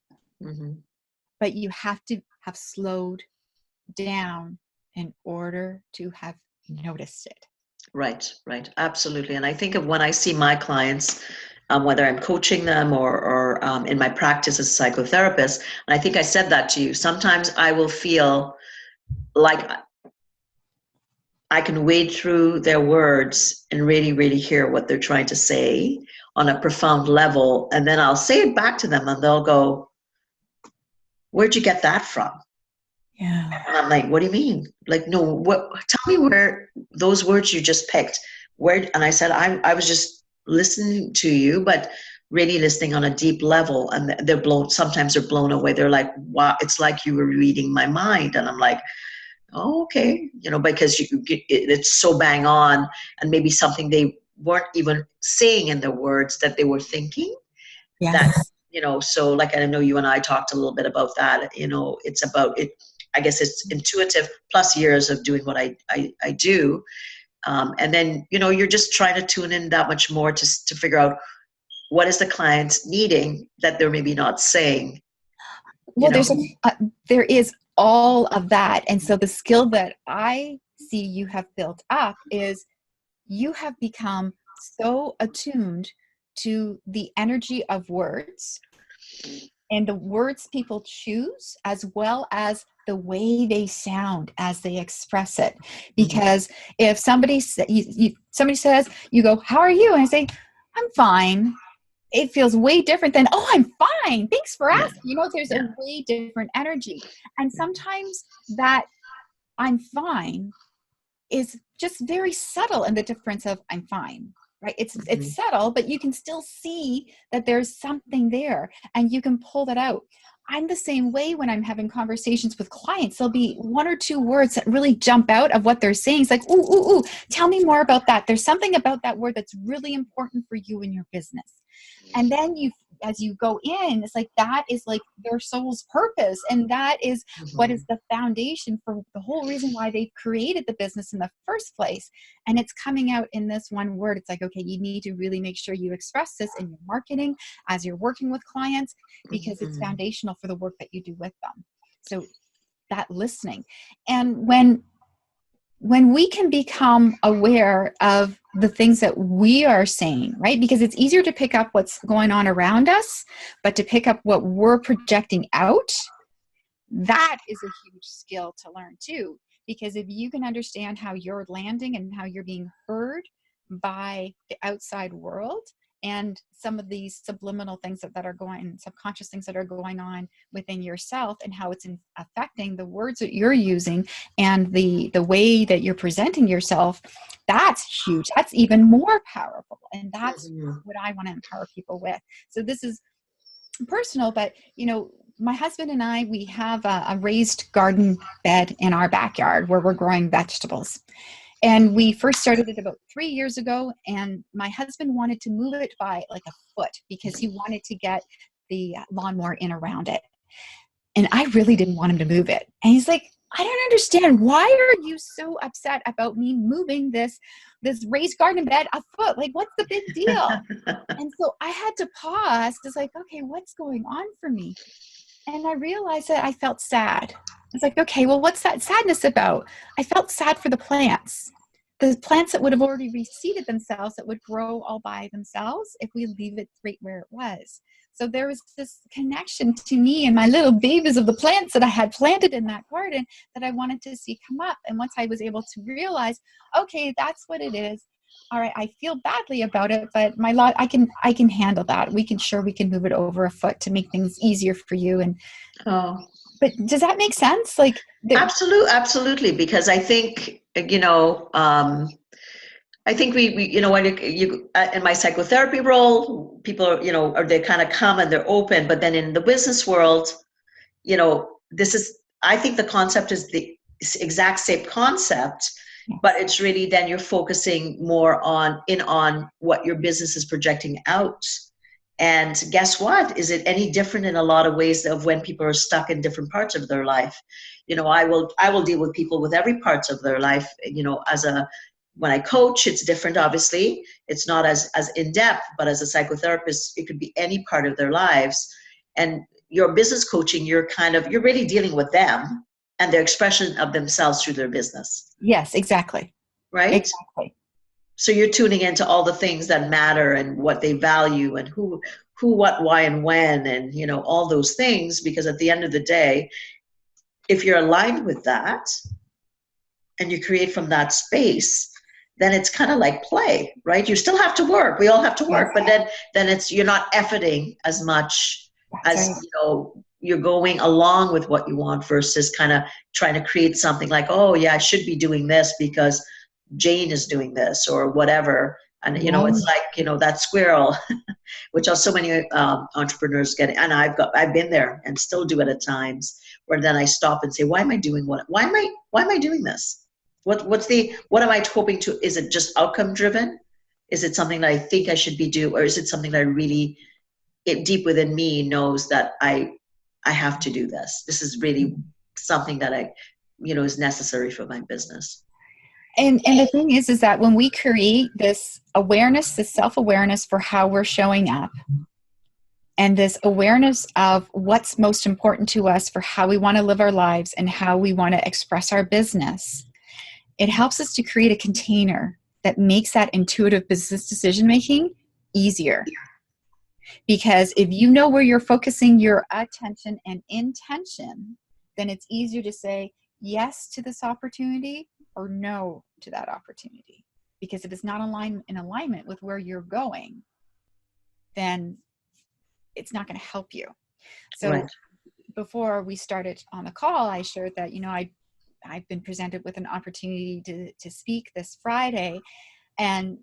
But you have to have slowed down in order to have noticed it. Right. Absolutely. And I think of when I see my clients, whether I'm coaching them or in my practice as a psychotherapist, and I think I said that to you, sometimes I will feel like I can wade through their words and really, really hear what they're trying to say on a profound level. And then I'll say it back to them and they'll go, where'd you get that from? Yeah. And I'm like, what do you mean? Like, no, tell me where those words you just picked, and I said, I was just listening to you, but really listening on a deep level. And sometimes they're blown away. They're like, wow, it's like you were reading my mind. And I'm like, oh, okay. Because it's so bang on, and maybe something they weren't even saying in their words that they were thinking. Yes. That, so like, I know you and I talked a little bit about that, it's about it. I guess it's intuitive plus years of doing what I do. And then, you're just trying to tune in that much more to figure out what is the client needing that they're maybe not saying. Well, there is all of that. And so the skill that I see you have built up is you have become so attuned to the energy of words and the words people choose, as well as the way they sound as they express it. Because if somebody says, you go, how are you? And I say, I'm fine. it feels way different than, oh, I'm fine, thanks for Yeah. asking. There's Yeah. a way different energy. And sometimes that I'm fine is just very subtle in the difference of I'm fine, right? It's subtle, but you can still see that there's something there and you can pull that out. I'm the same way when I'm having conversations with clients. There'll be one or two words that really jump out of what they're saying. It's like, ooh, ooh, ooh, tell me more about that. There's something about that word that's really important for you in your business. And then as you go in, it's like that is like their soul's purpose. And that is what is the foundation for the whole reason why they created the business in the first place. And it's coming out in this one word. It's like, okay, you need to really make sure you express this in your marketing as you're working with clients, because it's foundational for the work that you do with them. So that listening. And when we can become aware of the things that we are saying, right? Because it's easier to pick up what's going on around us, but to pick up what we're projecting out, that is a huge skill to learn too. Because if you can understand how you're landing and how you're being heard by the outside world, and some of these subliminal things that are going, subconscious things that are going on within yourself, and how it's affecting the words that you're using and the way that you're presenting yourself, that's huge. That's even more powerful. And that's what I want to empower people with. So this is personal, but my husband and I, we have a raised garden bed in our backyard where we're growing vegetables. And we first started it about 3 years ago, and my husband wanted to move it by like a foot because he wanted to get the lawnmower in around it. And I really didn't want him to move it. And he's like, I don't understand. Why are you so upset about me moving this raised garden bed a foot? Like, what's the big deal? And so I had to pause. It's like, okay, what's going on for me? And I realized that I felt sad. It's like, okay, well, what's that sadness about? I felt sad for the plants that would have already reseeded themselves, that would grow all by themselves if we leave it right where it was. So there was this connection to me and my little babies of the plants that I had planted in that garden that I wanted to see come up. And once I was able to realize, okay, that's what it is. All right, I feel badly about it, but I can handle that. We can move it over a foot to make things easier for you. And but does that make sense? Like, absolutely, because I think I think we when you in my psychotherapy role, people are they kind of come and they're open, but then in the business world, this is, I think the concept is the exact same concept, but it's really then you're focusing more on what your business is projecting out. And guess what? Is it any different in a lot of ways of when people are stuck in different parts of their life? I will deal with people with every parts of their life. When I coach, it's different, obviously. It's not as in-depth, but as a psychotherapist, it could be any part of their lives. And your business coaching, you're really dealing with them and their expression of themselves through their business. Yes, exactly. Right? Exactly. So you're tuning into all the things that matter and what they value and who, what, why, and when, and all those things, because at the end of the day, if you're aligned with that and you create from that space, then it's kind of like play, right? You still have to work. We all have to work, but then you're not efforting as much as, you're going along with what you want versus kind of trying to create something like, oh yeah, I should be doing this because Jane is doing this or whatever. And, it's like, that squirrel, which are so many entrepreneurs get, and I've been there and still do it at times, where then I stop and say, why am I doing why am I doing this? What am I hoping to, is it just outcome driven? Is it something that I think I should be doing? Or is it something that I really, deep within me knows that I have to do this? This is really something that is necessary for my business. And the thing is that when we create this awareness, this self-awareness for how we're showing up, and this awareness of what's most important to us for how we want to live our lives and how we want to express our business, it helps us to create a container that makes that intuitive business decision-making easier. Because if you know where you're focusing your attention and intention, then it's easier to say yes to this opportunity or no to that opportunity. Because if it's not in alignment with where you're going, then it's not going to help you. So Right. before we started on the call, I shared that, I've been presented with an opportunity to speak this Friday. And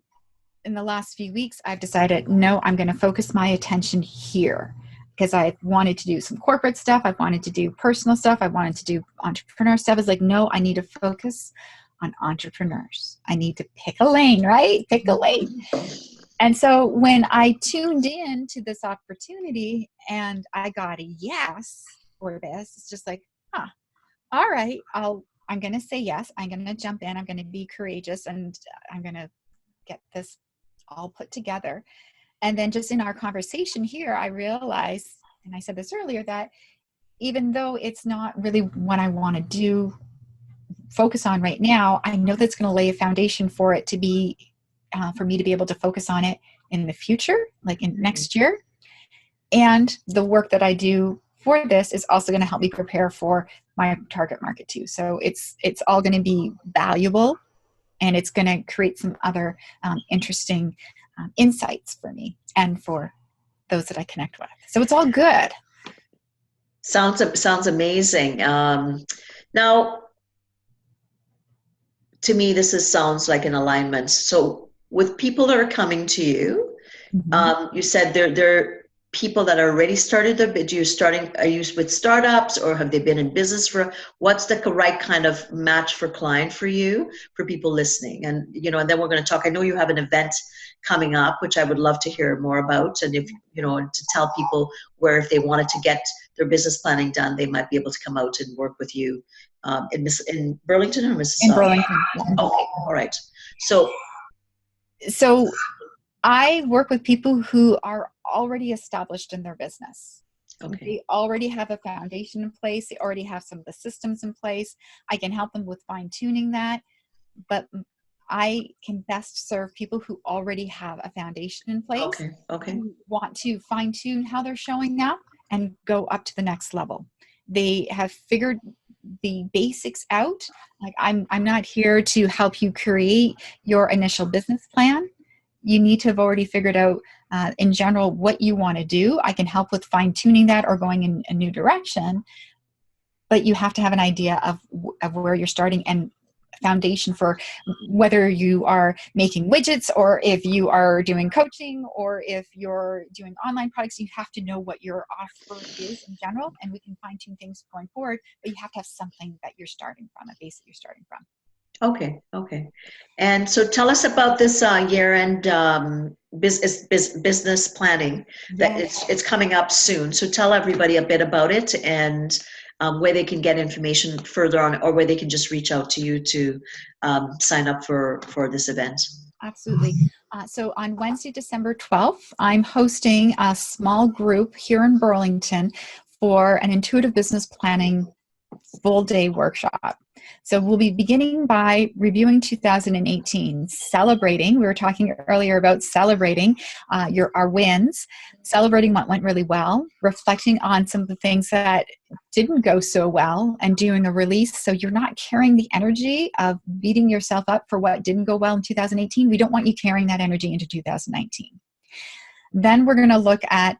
in the last few weeks, I've decided, no, I'm going to focus my attention here, because I wanted to do some corporate stuff. I wanted to do personal stuff. I wanted to do entrepreneur stuff. It's like, no, I need to focus on entrepreneurs. I need to pick a lane, right? Pick a lane. And so when I tuned in to this opportunity and I got a yes for this, it's just like, all right, I'm going to say yes. I'm going to jump in. I'm going to be courageous, and I'm going to get this all put together. And then just in our conversation here, I realized, and I said this earlier, that even though it's not really what I want to focus on right now, I know that's going to lay a foundation for it to be, for me to be able to focus on it in the future, like in next year. And the work that I do for this is also going to help me prepare for my target market too. So it's all going to be valuable, and it's going to create some other interesting insights for me and for those that I connect with. So it's all good. Sounds amazing. Now, to me, sounds like an alignment. So with people that are coming to you, you said they're people that are already started their business. Are you with startups, or have they been in business what's the right kind of match for client for you, for people listening? And, and then we're going to talk. I know you have an event coming up, which I would love to hear more about. And if, to tell people where, if they wanted to get their business planning done, they might be able to come out and work with you in Burlington or Mississauga? In Burlington. Yeah. Okay. All right. So I work with people who are already established in their business. Okay. They already have a foundation in place. They already have some of the systems in place. I can help them with fine-tuning that, but I can best serve people who already have a foundation in place. Okay. Who want to fine-tune how they're showing now and go up to the next level. They have figured the basics out. Like I'm not here to help you create your initial business plan. You need to have already figured out in general what you want to do. I can help with fine-tuning that or going in a new direction, but you have to have an idea of where you're starting and foundation for whether you are making widgets, or if you are doing coaching, or if you're doing online products. You have to know what your offer is in general, and we can fine-tune things going forward, but you have to have something that you're starting from, a base that you're starting from. Okay. And so tell us about this year-end business planning that it's coming up soon. So tell everybody a bit about it, and where they can get information further on, or where they can just reach out to you to sign up for this event. Absolutely. So on Wednesday, December 12th, I'm hosting a small group here in Burlington for an intuitive business planning full day workshop. So we'll be beginning by reviewing 2018, celebrating. We were talking earlier about celebrating our wins, celebrating what went really well, reflecting on some of the things that didn't go so well, and doing a release so you're not carrying the energy of beating yourself up for what didn't go well in 2018. We don't want you carrying that energy into 2019. Then we're going to look at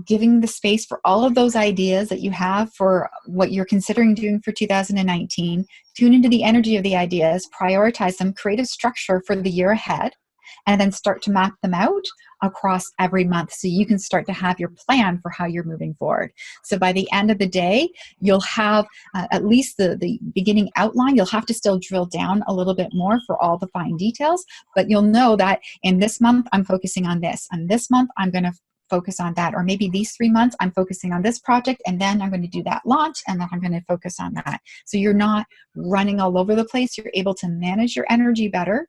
giving the space for all of those ideas that you have for what you're considering doing for 2019, tune into the energy of the ideas, prioritize them, create a structure for the year ahead, and then start to map them out across every month so you can start to have your plan for how you're moving forward. So by the end of the day, you'll have at least the beginning outline. You'll have to still drill down a little bit more for all the fine details, but you'll know that in this month, I'm focusing on this, and this month, I'm going to focus on that, or maybe these 3 months I'm focusing on this project, and then I'm going to do that launch, and then I'm going to focus on that. So you're not running all over the place. You're able to manage your energy better,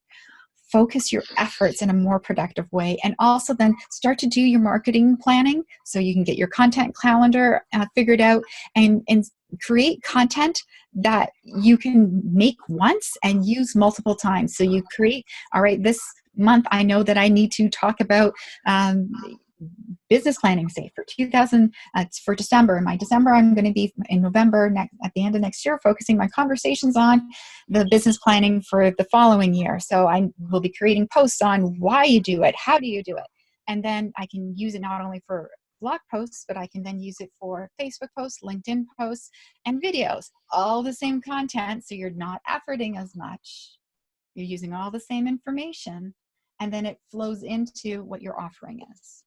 focus your efforts in a more productive way, and also then start to do your marketing planning so you can get your content calendar figured out, and create content that you can make once and use multiple times. So you create, all right, this month I know that I need to talk about business planning, say for December. In my December, I'm going to be in November at the end of next year, focusing my conversations on the business planning for the following year. So I will be creating posts on why you do it, how do you do it, And then I can use it not only for blog posts, but I can then use it for Facebook posts, LinkedIn posts, and videos. All the same content, so you're not efforting as much. You're using all the same information, and then it flows into what your offering is.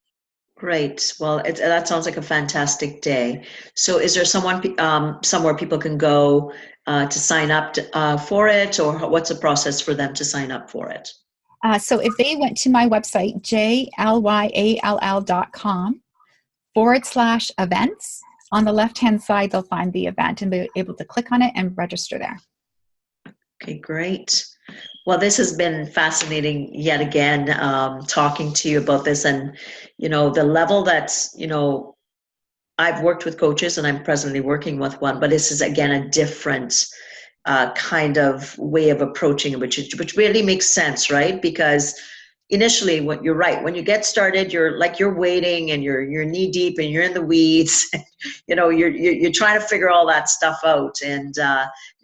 Great. Well, that sounds like a fantastic day. So is there somewhere people can go to sign up for it, or what's the process for them to sign up for it? So if they went to my website, jlyall.com/events, on the left-hand side, they'll find the event and be able to click on it and register there. Okay, great. Well, this has been fascinating yet again, talking to you about this, and, the level that's, I've worked with coaches and I'm presently working with one, but this is again a different kind of way of approaching it, which really makes sense, right? Because initially, you're right, when you get started, you're waiting and you're knee deep and you're in the weeds. You're trying to figure all that stuff out. And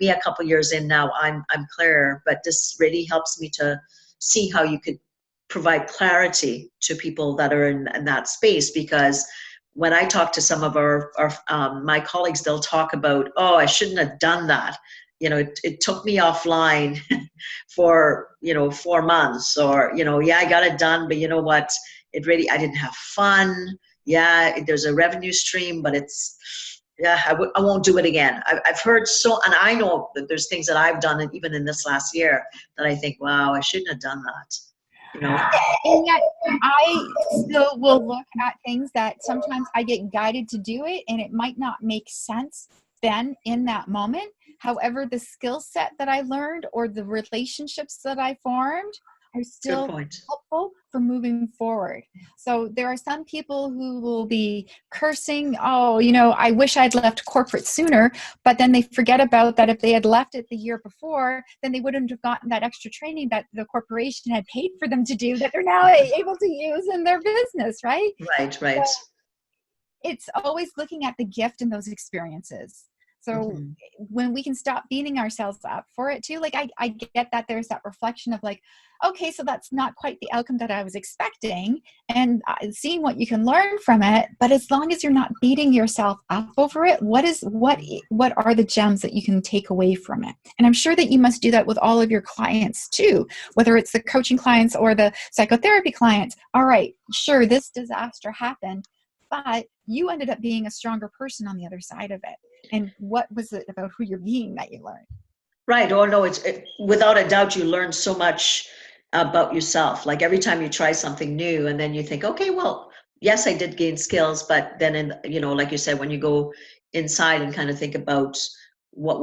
me, a couple years in now, I'm clearer, but this really helps me to see how you could provide clarity to people that are in that space. Because when I talk to some of my colleagues, they'll talk about, oh, I shouldn't have done that. It took me offline for, 4 months, or, yeah, I got it done, but you know what? I didn't have fun. Yeah, there's a revenue stream, but I won't do it again. I've heard and I know that there's things that I've done, and even in this last year, that I think, wow, I shouldn't have done that. And yet I still will look at things that sometimes I get guided to do it, and it might not make sense then in that moment. However, the skill set that I learned or the relationships that I formed are still helpful for moving forward. So there are some people who will be cursing, oh, I wish I'd left corporate sooner, but then they forget about that if they had left it the year before, then they wouldn't have gotten that extra training that the corporation had paid for them to do that they're now able to use in their business, right? Right. So it's always looking at the gift in those experiences. So when we can stop beating ourselves up for it too, like I get that there's that reflection of like, okay, so that's not quite the outcome that I was expecting, and seeing what you can learn from it. But as long as you're not beating yourself up over it, what are the gems that you can take away from it? And I'm sure that you must do that with all of your clients too, whether it's the coaching clients or the psychotherapy clients. All right, sure, this disaster happened, but you ended up being a stronger person on the other side of it. And what was it about who you're being that you learned? Right. Oh, no, without a doubt, you learn so much about yourself. Like every time you try something new, and then you think, okay, well, yes, I did gain skills, but then like you said, when you go inside and kind of think about what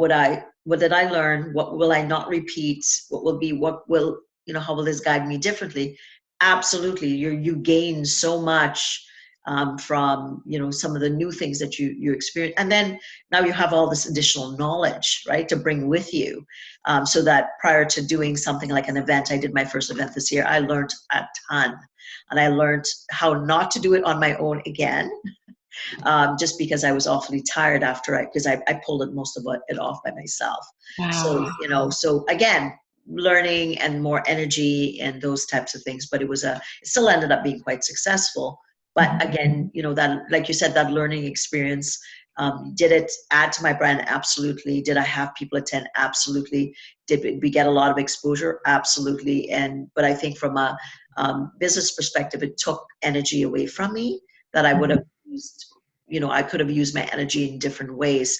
did I learn? What will I not repeat? How will this guide me differently? Absolutely. You gain so much from some of the new things that you experience, and then now you have all this additional knowledge, right, to bring with you, so that prior to doing something like an event, I did my first event this year, I learned a ton, and I learned how not to do it on my own again, just because I was awfully tired because I pulled most of it off by myself. Wow. So so again, learning and more energy and those types of things, but it still ended up being quite successul. But again, that, like you said, that learning experience, did it add to my brand? Absolutely. Did I have people attend? Absolutely. Did we get a lot of exposure? Absolutely. But I think from a business perspective, it took energy away from me that I would have used, I could have used my energy in different ways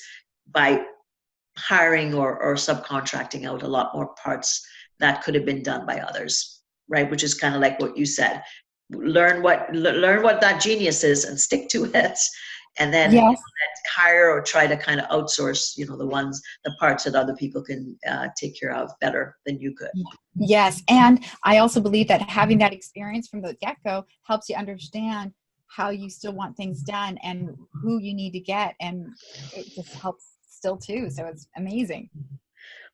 by hiring or subcontracting out a lot more parts that could have been done by others, right? Which is kind of like what you said. Learn what that genius is and stick to it, and then hire or try to kind of outsource the parts that other people can take care of better than you could. Yes. And I also believe that having that experience from the get-go helps you understand how you still want things done and who you need to get, and it just helps still too. So it's amazing.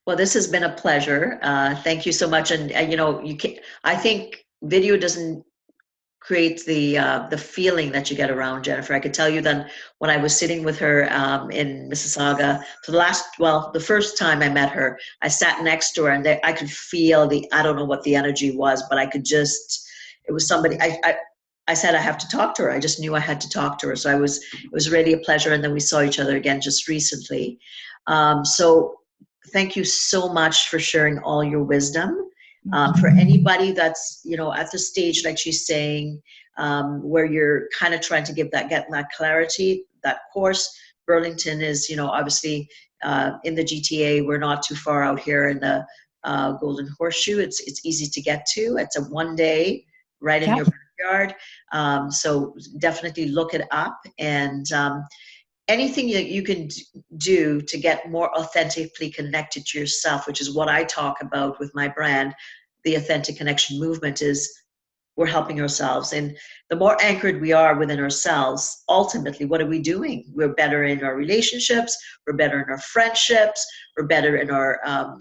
Well, this has been a pleasure. Thank you so much. And I think video doesn't create the feeling that you get around Jennifer. I could tell you that when I was sitting with her in Mississauga the first time I met her, I sat next to her, and I could feel I don't know what the energy was, but I could it was somebody, I said I have to talk to her. I just knew I had to talk to her. So it was really a pleasure. And then we saw each other again just recently. So thank you so much for sharing all your wisdom. For anybody that's, at the stage, like she's saying, where you're kind of trying to get that clarity, that course, Burlington is, obviously in the GTA. We're not too far out here in the Golden Horseshoe. It's easy to get to. It's a one day right in your backyard. So definitely look it up, and anything that you can do to get more authentically connected to yourself, which is what I talk about with my brand, the Authentic Connection Movement, is we're helping ourselves. And the more anchored we are within ourselves, ultimately, what are we doing? We're better in our relationships. We're better in our friendships. We're better in our, our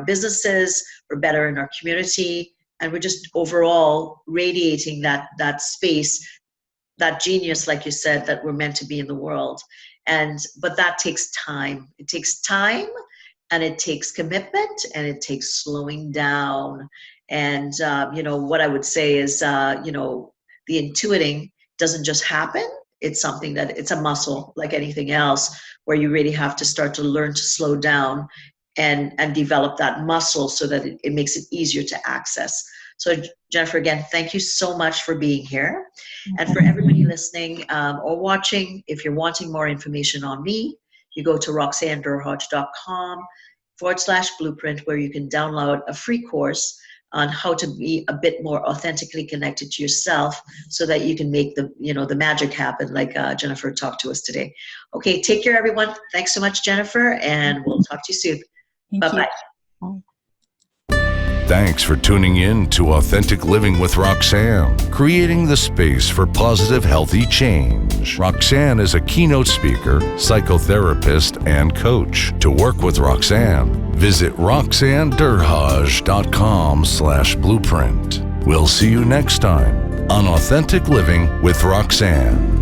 businesses. We're better in our community. And we're just overall radiating that space, that genius, like you said, that we're meant to be in the world. But that takes time. It takes time, and it takes commitment, and it takes slowing down. And, what I would say is, the intuiting doesn't just happen. It's something that it's a muscle like anything else, where you really have to start to learn to slow down and develop that muscle so that it makes it easier to access. So Jennifer, again, thank you so much for being here. And for everybody listening or watching, if you're wanting more information on me, you go to roxannedurhodge.com/blueprint, where you can download a free course on how to be a bit more authentically connected to yourself, so that you can make the magic happen, like Jennifer talked to us today. Okay, take care, everyone. Thanks so much, Jennifer, and we'll talk to you soon. Bye-bye. Thanks for tuning in to Authentic Living with Roxanne, creating the space for positive, healthy change. Roxanne is a keynote speaker, psychotherapist, and coach. To work with Roxanne, visit roxannedurhodge.com/blueprint. We'll see you next time on Authentic Living with Roxanne.